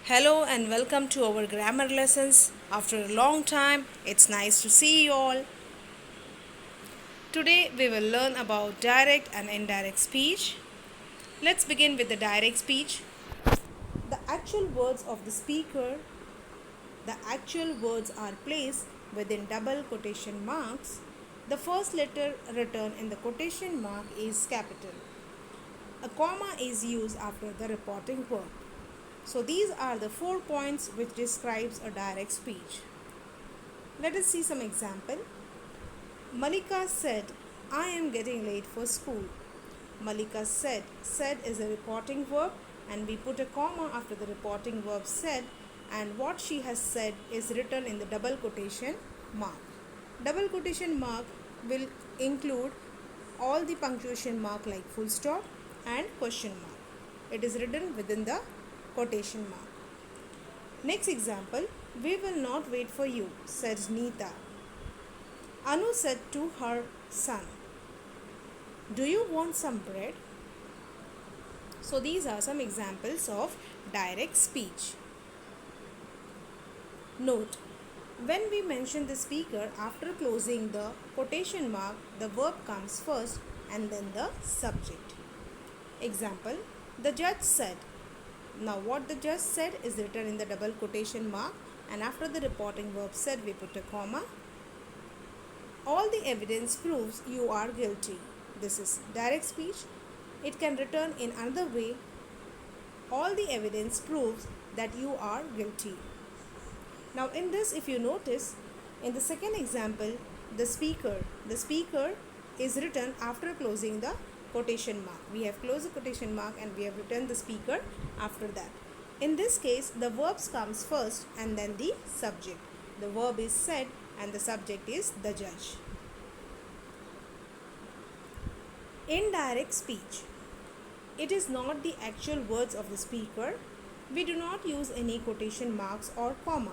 Hello and welcome to our grammar lessons. After a long time, it's nice to see you all. Today we will learn about direct and indirect speech. Let's begin with the direct speech. The actual words of the speaker, the actual words are placed within double quotation marks. The first letter written in the quotation mark is capital. A comma is used after the reporting verb. So these are the 4 points which describes a direct speech. Let us see some example. Malika said, I am getting late for school. Malika said. Said is a reporting verb and we put a comma after the reporting verb said, and what she has said is written in the double quotation mark. Double quotation mark will include all the punctuation mark like full stop and question mark. It is written within the quotation mark. Next example, we will not wait for you, said Neeta. Anu said to her son, do you want some bread? So these are some examples of direct speech. Note, when we mention the speaker after closing the quotation mark, the verb comes first and then the subject. Example, the judge said. Now what the judge said is written in the double quotation mark, and after the reporting verb said we put a comma. All the evidence proves you are guilty. This is direct speech. It can return in another way. All the evidence proves that you are guilty. Now in this, if you notice, in the second example, the speaker is written after closing the quotation mark. We have closed the quotation mark and we have written the speaker after that. In this case, the verbs comes first and then the subject. The verb is said and the subject is the judge. Indirect speech. It is not the actual words of the speaker. We do not use any quotation marks or comma.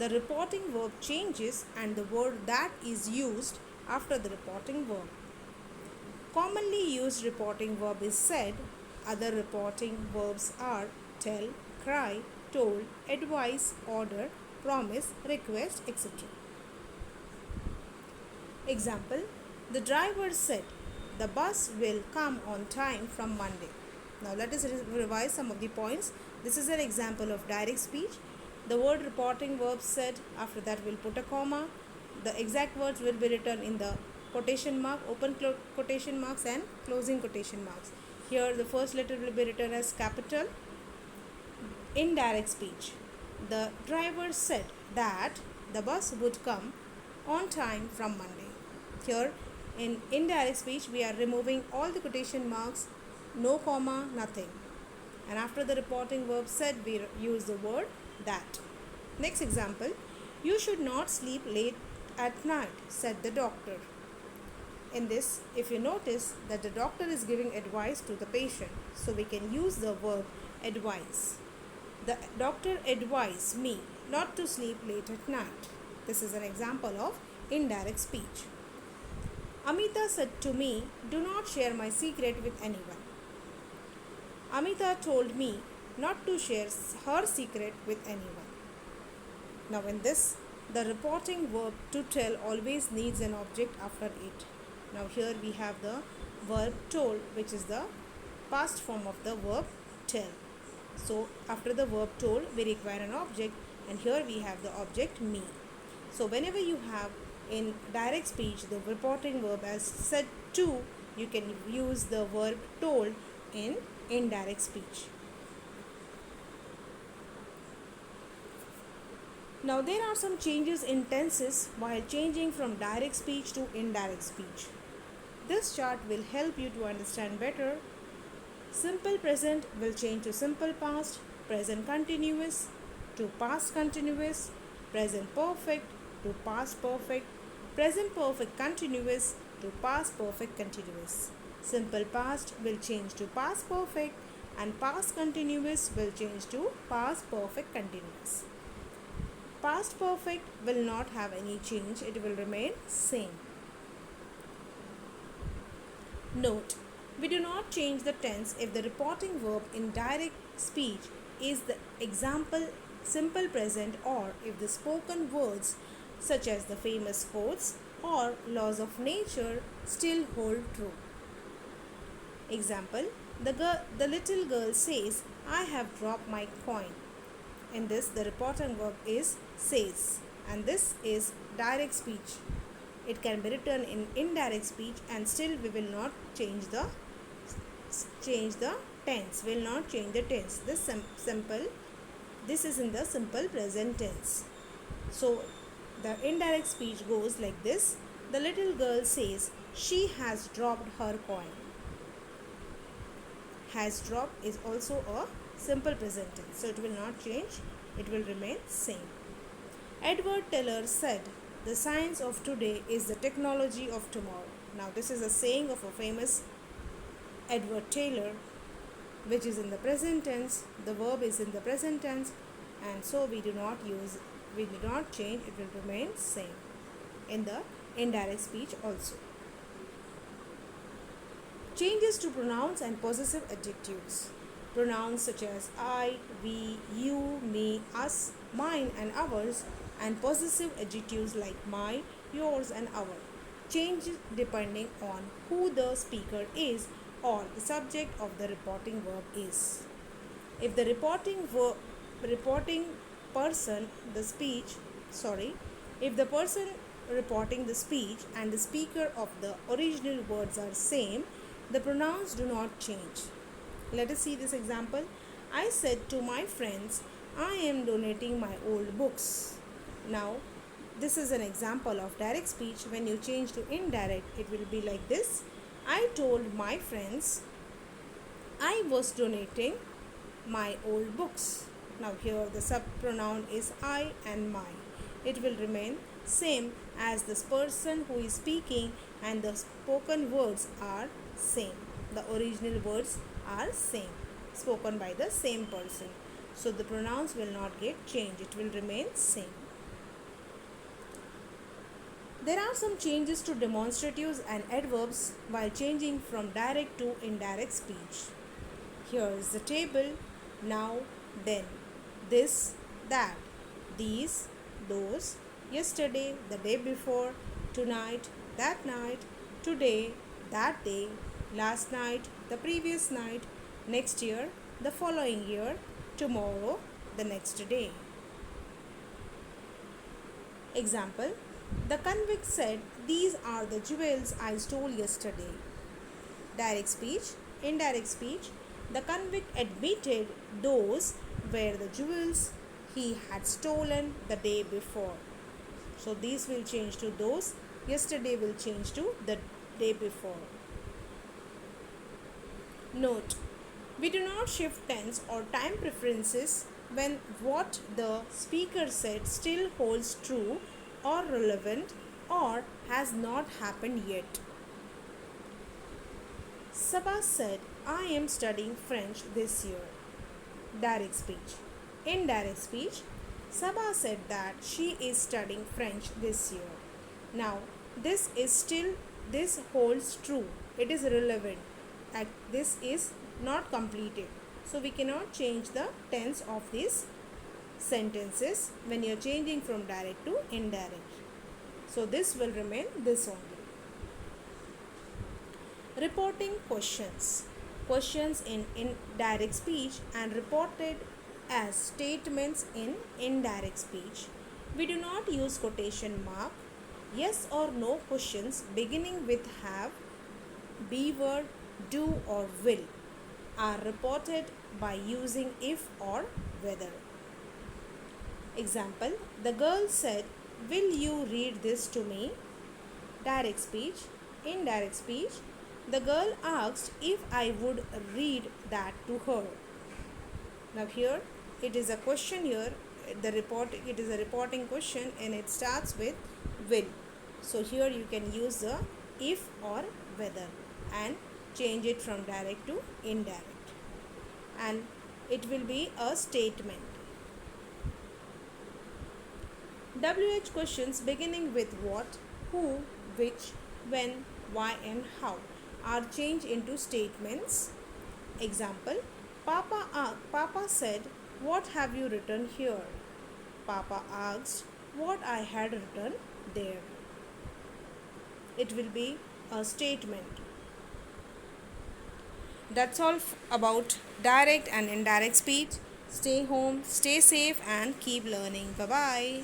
The reporting verb changes and the word that is used after the reporting verb. Commonly used reporting verb is said. Other reporting verbs are tell, cry, told, advise, order, promise, request, etc. Example, the driver said, the bus will come on time from Monday. Now let us revise some of the points. This is an example of direct speech. The word reporting verb said, after that we'll put a comma. The exact words will be written in the quotation mark, open quotation marks and closing quotation marks. Here the first letter will be written as capital. Indirect speech. The driver said that the bus would come on time from Monday. Here in indirect speech we are removing all the quotation marks, no comma, nothing. And after the reporting verb said we use the word that. Next example, you should not sleep late at night, said the doctor. In this, if you notice that the doctor is giving advice to the patient, so we can use the verb advise. The doctor advised me not to sleep late at night. This is an example of indirect speech. Amita said to me, do not share my secret with anyone. Amita told me not to share her secret with anyone. Now in this, the reporting verb to tell always needs an object after it. Now here we have the verb told, which is the past form of the verb tell. So after the verb told, we require an object, and here we have the object me. So whenever you have in direct speech the reporting verb as said to, you can use the verb told in indirect speech. Now there are some changes in tenses while changing from direct speech to indirect speech. This chart will help you to understand better. Simple present will change to simple past, present continuous to past continuous, present perfect to past perfect, present perfect continuous to past perfect continuous. Simple past will change to past perfect and past continuous will change to past perfect continuous. Past perfect will not have any change, it will remain same. Note, we do not change the tense if the reporting verb in direct speech is the example simple present, or if the spoken words such as the famous quotes or laws of nature still hold true. Example, the little girl says, I have dropped my coin. In this, the reporting verb is says, and this is direct speech. It can be written in indirect speech, and still we will not change the tense. Will not change the tense. This is in the simple present tense. So the indirect speech goes like this. The little girl says she has dropped her coin. Has dropped is also a simple present tense, so it will not change, it will remain same. Edward Teller said, the science of today is the technology of tomorrow. Now this is a saying of a famous Edward Taylor, which is in the present tense, the verb is in the present tense, and so we do not change, it will remain same in the indirect speech also. Changes to pronouns and possessive adjectives. Pronouns such as I, we, you, me, us, mine and ours, and possessive adjectives like my, yours and our change depending on who the speaker is or the subject of the reporting verb is. If the reporting person the speech sorry if the person reporting the speech and the speaker of the original words are same, the pronouns do not change. Let us see this example. I said to my friends, I am donating my old books. Now, this is an example of direct speech. When you change to indirect, it will be like this. I told my friends I was donating my old books. Now here the subpronoun is I and my. It will remain same as this person who is speaking, and the spoken words are same. The original words are same, spoken by the same person. So the pronouns will not get changed. It will remain same. There are some changes to demonstratives and adverbs while changing from direct to indirect speech. Here is the table. Now, then, this, that, these, those, yesterday, the day before, tonight, that night, today, that day, last night, the previous night, next year, the following year, tomorrow, the next day. Example, the convict said, these are the jewels I stole yesterday. Direct speech, indirect speech, the convict admitted those were the jewels he had stolen the day before. So these will change to those, yesterday will change to the day before. Note, we do not shift tense or time preferences when what the speaker said still holds true or relevant or has not happened yet. Sabah said, I am studying French this year. Direct speech. Indirect speech, Sabah said that she is studying French this year. Now, this holds true. It is relevant. This is not completed. So, we cannot change the tense of these sentences when you are changing from direct to indirect. So, this will remain this only. Reporting questions. Questions in direct speech and reported as statements in indirect speech. We do not use quotation mark. Yes or no questions beginning with have, be word, do or will are reported by using if or whether. Example, the girl said, will you read this to me? Direct speech. Indirect speech, the girl asked if I would read that to her. Now here it is a question here. It is a reporting question and it starts with will. So here you can use the if or whether and change it from direct to indirect, and it will be a statement. WH questions beginning with what, who, which, when, why and how are changed into statements. Example, Papa said, What have you written here? Papa asked what I had written there. It will be a statement. That's all about direct and indirect speech. Stay home, stay safe, and keep learning. Bye bye.